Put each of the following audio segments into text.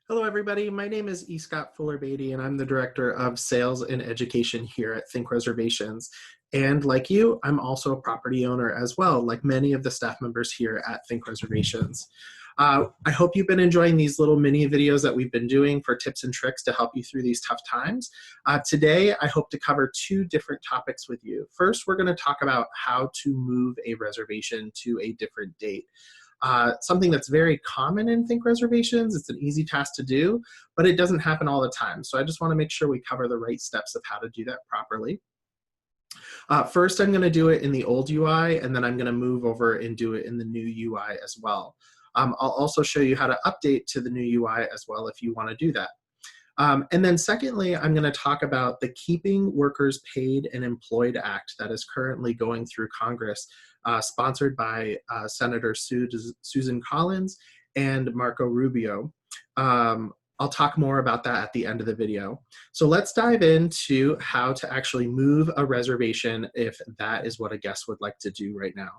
Hello, everybody. My name is E. Scott Fuller Beatty, and I'm the Director of Sales and Education here at ThinkReservations. And like you, I'm also a property owner as well, like many of the staff members here at ThinkReservations. I hope you've been enjoying these little mini videos that we've been doing for tips and tricks to help you through these tough times. Today, I hope to cover two different topics with you. First, we're going to talk about how to move a reservation to a different date. Something that's very common in ThinkReservations. It's an easy task to do, but it doesn't happen all the time. So I just want to make sure we cover the right steps of how to do that properly. First, I'm going to do it in the old UI, and then I'm going to move over and do it in the new UI as well. I'll also show you how to update to the new UI as well if you want to do that. And then secondly, I'm going to talk about the Keeping Workers Paid and Employed Act that is currently going through Congress, sponsored by Senator Susan Collins and Marco Rubio. I'll talk more about that at the end of the video. So let's dive into how to actually move a reservation if that is what a guest would like to do right now.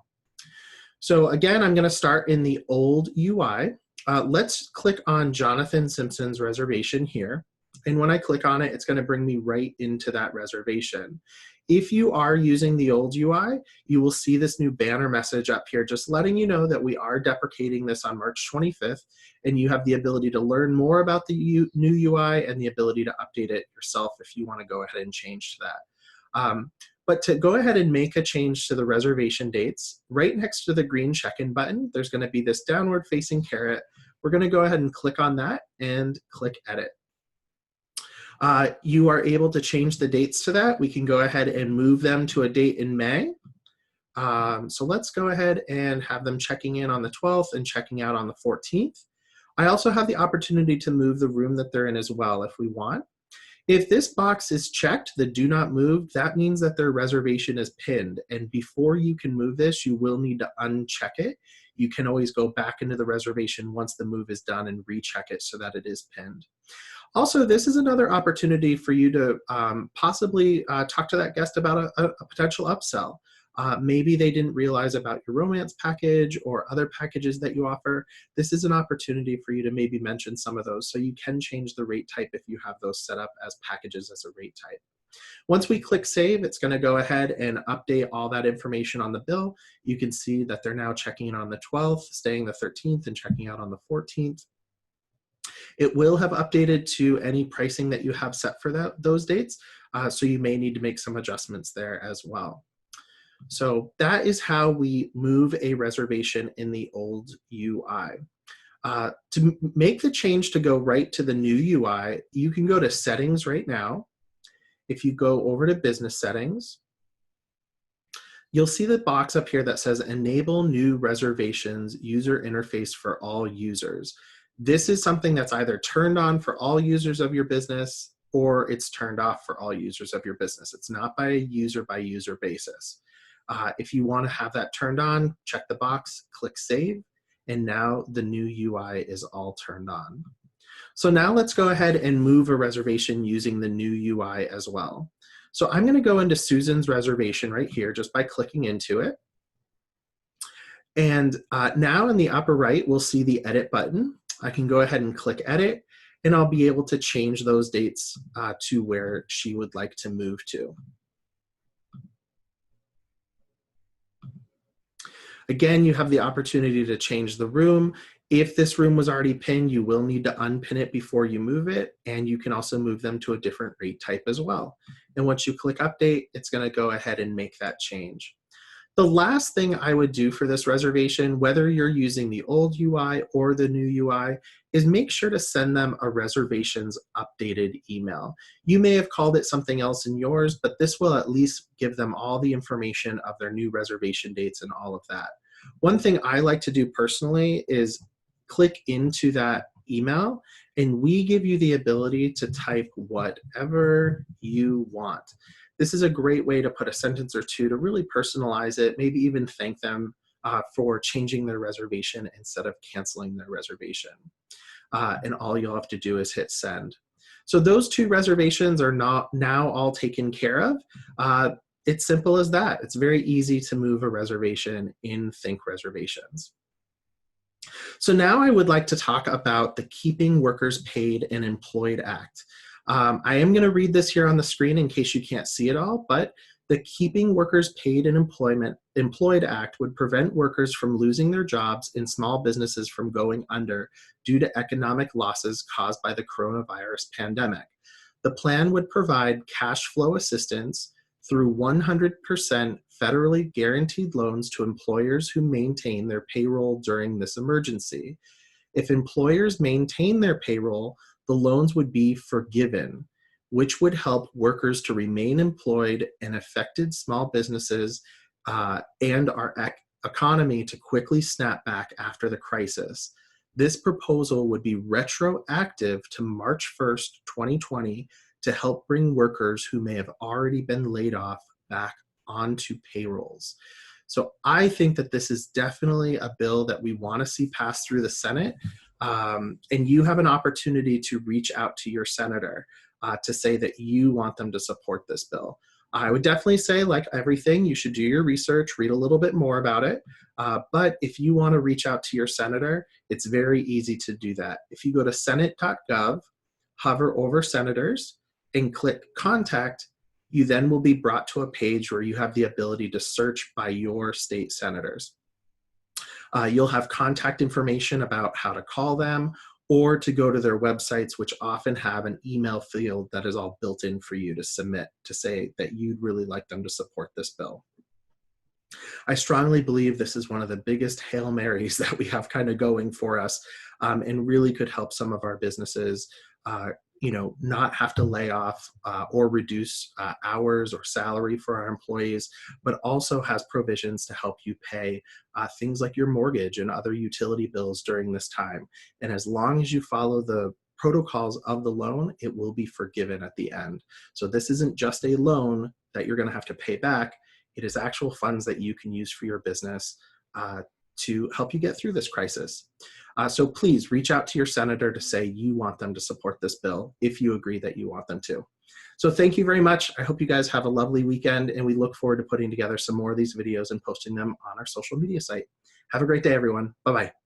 So again, I'm going to start in the old UI. Let's click on Jonathan Simpson's reservation here. And when I click on it, it's going to bring me right into that reservation. If you are using the old UI, you will see this new banner message up here, just letting you know that we are deprecating this on March 25th, and you have the ability to learn more about the new UI and the ability to update it yourself if you want to go ahead and change to that. But to go ahead and make a change to the reservation dates, right next to the green check-in button, there's going to be this downward facing caret. We're going to go ahead and click on that and click edit. You are able to change the dates to that. We can go ahead and move them to a date in May. So let's go ahead and have them checking in on the 12th and checking out on the 14th. I also have the opportunity to move the room that they're in as well if we want. If this box is checked, the do not move, that means that their reservation is pinned. And before you can move this, you will need to uncheck it. You can always go back into the reservation once the move is done and recheck it so that it is pinned. Also, this is another opportunity for you to possibly talk to that guest about a potential upsell. Maybe they didn't realize about your romance package or other packages that you offer. This is an opportunity for you to maybe mention some of those, so you can change the rate type if you have those set up as packages as a rate type. Once we click save, it's going to go ahead and update all that information on the bill. You can see that they're now checking in on the 12th, staying the 13th, and checking out on the 14th. It will have updated to any pricing that you have set for those dates, so you may need to make some adjustments there as well. So that is how we move a reservation in the old UI. To make the change to go right to the new UI, you can go to Settings right now. If you go over to Business Settings, you'll see the box up here that says Enable New Reservations User Interface for All Users. This is something that's either turned on for all users of your business or it's turned off for all users of your business. It's not by user basis. If you want to have that turned on, check the box, click save, and now the new UI is all turned on. So now let's go ahead and move a reservation using the new UI as well. So I'm going to go into Susan's reservation right here just by clicking into it. And now in the upper right, we'll see the edit button. I can go ahead and click edit, and I'll be able to change those dates to where she would like to move to. Again, you have the opportunity to change the room. If this room was already pinned, you will need to unpin it before you move it, and you can also move them to a different rate type as well. And once you click update, it's going to go ahead and make that change. The last thing I would do for this reservation, whether you're using the old UI or the new UI, is make sure to send them a reservations updated email. You may have called it something else in yours, but this will at least give them all the information of their new reservation dates and all of that. One thing I like to do personally is click into that email, and we give you the ability to type whatever you want. This is a great way to put a sentence or two to really personalize it, maybe even thank them for changing their reservation instead of canceling their reservation. And all you'll have to do is hit send. So those two reservations are now all taken care of. It's simple as that. It's very easy to move a reservation in ThinkReservations. So now I would like to talk about the Keeping Workers Paid and Employed Act. I am going to read this here on the screen in case you can't see it all, but the Keeping Workers Paid and Employed Act would prevent workers from losing their jobs and small businesses from going under due to economic losses caused by the coronavirus pandemic. The plan would provide cash flow assistance through 100% federally guaranteed loans to employers who maintain their payroll during this emergency. If employers maintain their payroll, the loans would be forgiven, which would help workers to remain employed and affected small businesses and our economy to quickly snap back after the crisis. This proposal would be retroactive to March 1st, 2020, to help bring workers who may have already been laid off back onto payrolls. So I think that this is definitely a bill that we want to see pass through the Senate. And you have an opportunity to reach out to your senator to say that you want them to support this bill. I would definitely say, like everything, you should do your research, read a little bit more about it. But if you want to reach out to your senator, it's very easy to do that. If you go to senate.gov, hover over senators, and click contact, you then will be brought to a page where you have the ability to search by your state senators. You'll have contact information about how to call them or to go to their websites, which often have an email field that is all built in for you to submit to say that you'd really like them to support this bill. I strongly believe this is one of the biggest Hail Marys that we have kind of going for us, and really could help some of our businesses not have to lay off or reduce hours or salary for our employees, but also has provisions to help you pay things like your mortgage and other utility bills during this time. And as long as you follow the protocols of the loan, it will be forgiven at the end. So this isn't just a loan that you're going to have to pay back. It is actual funds that you can use for your business to help you get through this crisis. So please reach out to your senator to say you want them to support this bill if you agree that you want them to. So thank you very much. I hope you guys have a lovely weekend, and we look forward to putting together some more of these videos and posting them on our social media site. Have a great day, everyone. Bye-bye.